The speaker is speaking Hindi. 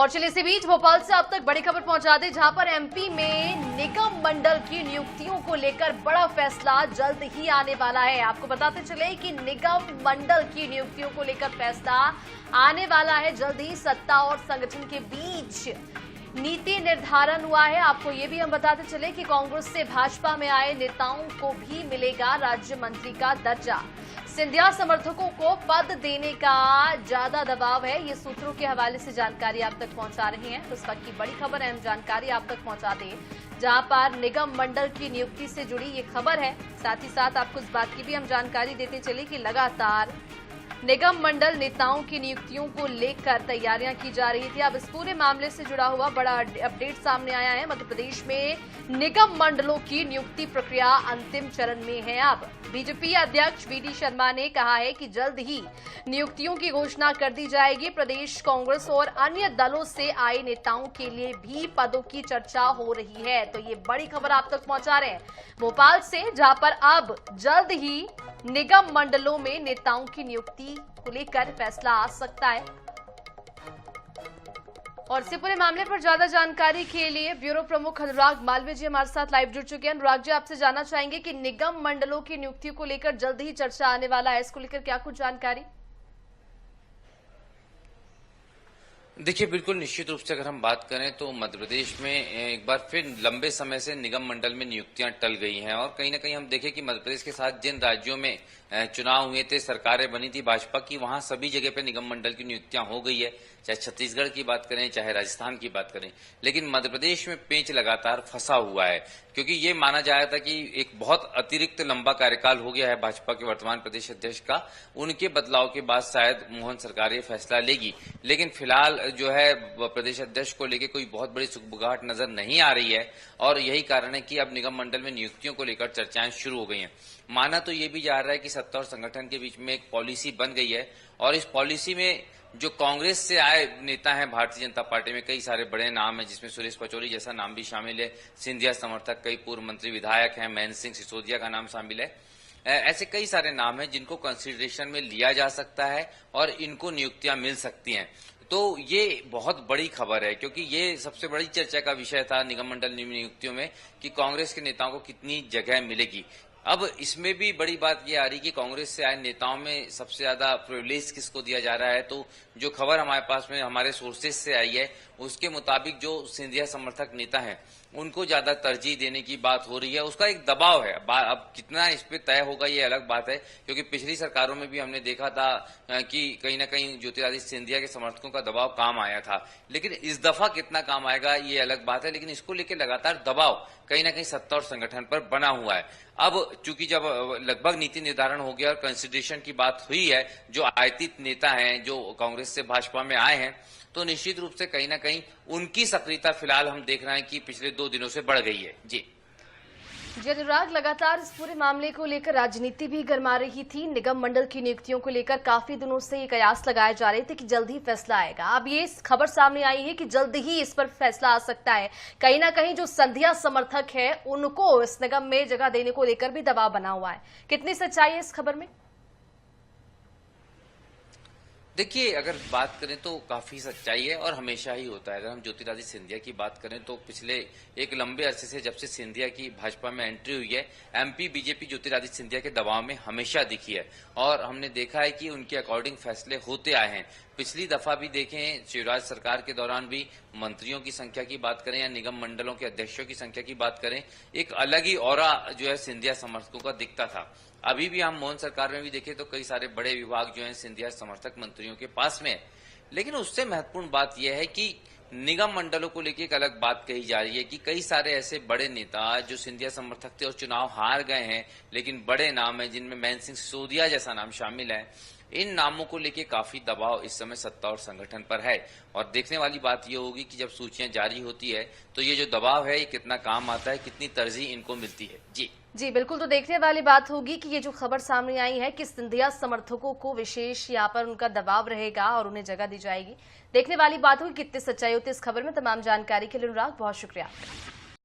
और चलिए इसी बीच भोपाल से अब तक बड़ी खबर पहुंचा दें, जहां पर एमपी में निगम मंडल की नियुक्तियों को लेकर बड़ा फैसला जल्द ही आने वाला है। आपको बताते चले कि निगम मंडल की नियुक्तियों को लेकर फैसला आने वाला है जल्द ही। सत्ता और संगठन के बीच नीति निर्धारण हुआ है। आपको ये भी हम बताते चले कि कांग्रेस से भाजपा में आए नेताओं को भी मिलेगा राज्य मंत्री का दर्जा। सिंधिया समर्थकों को पद देने का ज्यादा दबाव है, ये सूत्रों के हवाले से जानकारी आप तक पहुंचा रही हैं। तो इस वक्त की बड़ी खबर, अहम जानकारी आप तक पहुंचा दें, जहां पर निगम मंडल की नियुक्ति से जुड़ी ये खबर है। साथ ही साथ आपको इस बात की भी हम जानकारी देते चले कि लगातार निगम मंडल नेताओं की नियुक्तियों को लेकर तैयारियां की जा रही थी। अब इस पूरे मामले से जुड़ा हुआ बड़ा अपडेट सामने आया है। मध्य प्रदेश में निगम मंडलों की नियुक्ति प्रक्रिया अंतिम चरण में है। अब बीजेपी अध्यक्ष वी.डी. शर्मा ने कहा है कि जल्द ही नियुक्तियों की घोषणा कर दी जाएगी। प्रदेश कांग्रेस और अन्य दलों से आए नेताओं के लिए भी पदों की चर्चा हो रही है। तो ये बड़ी खबर आप तक पहुंचा रहे हैं भोपाल से, जहां पर अब जल्द ही निगम मंडलों में नेताओं की नियुक्ति को लेकर फैसला आ सकता है। और इसी पूरे मामले पर ज्यादा जानकारी के लिए ब्यूरो प्रमुख अनुराग मालवीय जी हमारे साथ लाइव जुड़ चुके हैं। अनुराग जी, आपसे जानना चाहेंगे कि निगम मंडलों की नियुक्ति को लेकर जल्द ही चर्चा आने वाला है, इसको लेकर क्या कुछ जानकारी? देखिए, बिल्कुल निश्चित रूप से अगर हम बात करें तो मध्य प्रदेश में एक बार फिर लंबे समय से निगम मंडल में नियुक्तियां टल गई हैं। और कहीं ना कहीं हम देखें कि मध्य प्रदेश के साथ जिन राज्यों में चुनाव हुए थे, सरकारें बनी थी भाजपा की, वहां सभी जगह पे निगम मंडल की नियुक्तियां हो गई है, चाहे छत्तीसगढ़ की बात करें चाहे राजस्थान की बात करें। लेकिन मध्य प्रदेश में पेंच लगातार फंसा हुआ है, क्योंकि ये माना जा रहा था कि एक बहुत अतिरिक्त लंबा कार्यकाल हो गया है भाजपा के वर्तमान प्रदेश अध्यक्ष का। उनके बदलाव के बाद शायद मोहन सरकार ये फैसला लेगी। लेकिन फिलहाल जो है प्रदेश अध्यक्ष को लेकर कोई बहुत बड़ी सुगबुगाहट नजर नहीं आ रही है। और यही कारण है कि अब निगम मंडल में नियुक्तियों को लेकर चर्चाएं शुरू हो गई हैं। माना तो ये भी जा रहा है कि सत्ता और संगठन के बीच में एक पॉलिसी बन गई है, और इस पॉलिसी में जो कांग्रेस से आए नेता हैं, भारतीय जनता पार्टी में कई सारे बड़े नाम हैं, जिसमें सुरेश पचौरी जैसा नाम भी शामिल है, सिंधिया समर्थक, कई पूर्व मंत्री विधायक हैं, महेंद्र सिंह सिसोदिया का नाम शामिल है। ऐसे कई सारे नाम हैं जिनको कंसिडरेशन में लिया जा सकता है और इनको नियुक्तियां मिल सकती हैं। तो ये बहुत बड़ी खबर है, क्योंकि ये सबसे बड़ी चर्चा का विषय था निगम मंडल नियुक्तियों में कि कांग्रेस के नेताओं को कितनी जगह मिलेगी। अब इसमें भी बड़ी बात ये आ रही कि कांग्रेस से आए नेताओं में सबसे ज्यादा प्रिविलेज किसको दिया जा रहा है। तो जो खबर हमारे पास में हमारे सोर्सेज से आई है, उसके मुताबिक जो सिंधिया समर्थक नेता हैं उनको ज्यादा तरजीह देने की बात हो रही है। उसका एक दबाव है। अब कितना इस पे तय होगा ये अलग बात है, क्योंकि पिछली सरकारों में भी हमने देखा था कि कहीं ना कहीं ज्योतिरादित्य सिंधिया के समर्थकों का दबाव काम आया था। लेकिन इस दफा कितना काम आएगा ये अलग बात है। लेकिन इसको लेकर लगातार दबाव कहीं ना कहीं सत्ता और संगठन पर बना हुआ है। अब चूंकि जब लगभग नीति निर्धारण हो गया और कंसिडरेशन की बात हुई है, जो आयतित नेता हैं जो कांग्रेस से भाजपा में आए हैं, तो निश्चित रूप से कहीं ना कहीं उनकी सक्रियता फिलहाल हम देख रहे हैं कि पिछले 2 दिनों से बढ़ गई है। जी अनुराग, लगातार इस पूरे मामले को लेकर राजनीति भी गर्मा रही थी। निगम मंडल की नियुक्तियों को लेकर काफी दिनों से ये कयास लगाए जा रहे थे कि जल्द ही फैसला आएगा। अब ये खबर सामने आई है कि जल्द ही इस पर फैसला आ सकता है। कहीं ना कहीं जो संधिया समर्थक है उनको इस निगम में जगह देने को लेकर भी दबाव बना हुआ है। कितनी सच्चाई है इस खबर में? देखिए, अगर बात करें तो काफी सच्चाई है और हमेशा ही होता है। अगर हम ज्योतिरादित्य सिंधिया की बात करें तो पिछले एक लंबे अरसे से जब से सिंधिया की भाजपा में एंट्री हुई है, एमपी बीजेपी ज्योतिरादित्य सिंधिया के दबाव में हमेशा दिखी है। और हमने देखा है कि उनके अकॉर्डिंग फैसले होते आए हैं। पिछली दफा भी देखें, शिवराज सरकार के दौरान भी मंत्रियों की संख्या की बात करें या निगम मंडलों के अध्यक्षों की संख्या की बात करें, एक अलग ही ऑरा जो है सिंधिया समर्थकों का दिखता था। अभी भी हम मोहन सरकार में भी देखें तो कई सारे बड़े विभाग जो हैं सिंधिया समर्थक मंत्रियों के पास में है। लेकिन उससे महत्वपूर्ण बात यह है कि निगम मंडलों को लेकर एक अलग बात कही जा रही है कि कई सारे ऐसे बड़े नेता जो सिंधिया समर्थक थे और चुनाव हार गए हैं, लेकिन बड़े नाम हैं जिनमें महेंद्र सिंह सिसोदिया जैसा नाम शामिल है। इन नामों को लेकर काफी दबाव इस समय सत्ता और संगठन पर है। और देखने वाली बात यह होगी कि जब सूचियां जारी होती है तो ये जो दबाव है ये कितना काम आता है, कितनी तरजीह इनको मिलती है। जी बिल्कुल। तो देखने वाली बात होगी कि ये जो खबर सामने आई है कि सिंधिया समर्थकों को विशेष यहाँ पर उनका दबाव रहेगा और उन्हें जगह दी जाएगी। देखने वाली बात होगी कितनी सच्चाई होती है इस खबर में। तमाम जानकारी के लिए अनुराग बहुत शुक्रिया आपका।